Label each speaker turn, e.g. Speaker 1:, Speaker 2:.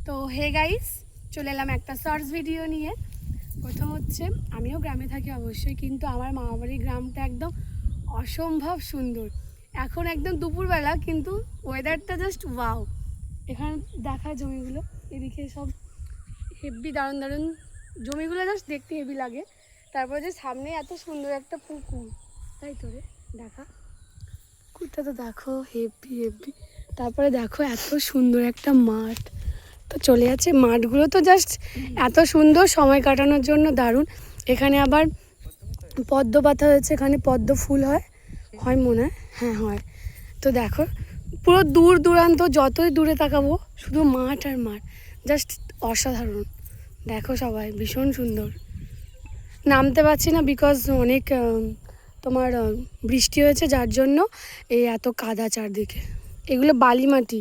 Speaker 1: তো hey guys, চলে এলাম একটা শর্টস ভিডিও নিয়ে। প্রথম হচ্ছে, আমিও গ্রামে থাকি অবশ্যই, কিন্তু আমার মামাবাড়ির গ্রামটা একদম অসম্ভব সুন্দর। এখন একদম দুপুরবেলা, কিন্তু ওয়েদারটা জাস্ট ওয়াও। এখানে দেখা জমিগুলো, এদিকে সব হেভি দারুণ দারুণ জমিগুলো, জাস্ট দেখতে হেভি লাগে। তারপরে যে সামনে এত সুন্দর একটা পুকুর, তাই তো রে, দেখা পুকুরটা তো দেখো, হেভি হেভি। তারপরে দেখো এত সুন্দর একটা মাঠ, তো চলে যাচ্ছে। মাঠগুলো তো জাস্ট এত সুন্দর, সময় কাটানোর জন্য দারুণ। এখানে আবার পদ্ম পাতা হয়েছে, এখানে পদ্ম ফুল হয় হয় মনে হয়, হ্যাঁ হয়। তো দেখো পুরো দূর দূরান্ত, যতই দূরে তাকাবো শুধু মাঠ আর মাঠ, জাস্ট অসাধারণ। দেখো সবাই, ভীষণ সুন্দর। নামতে পারছি না বিকজ অনেক তোমার বৃষ্টি হয়েছে, যার জন্য এই এত কাদা চারদিকে। এগুলো বালি মাটি,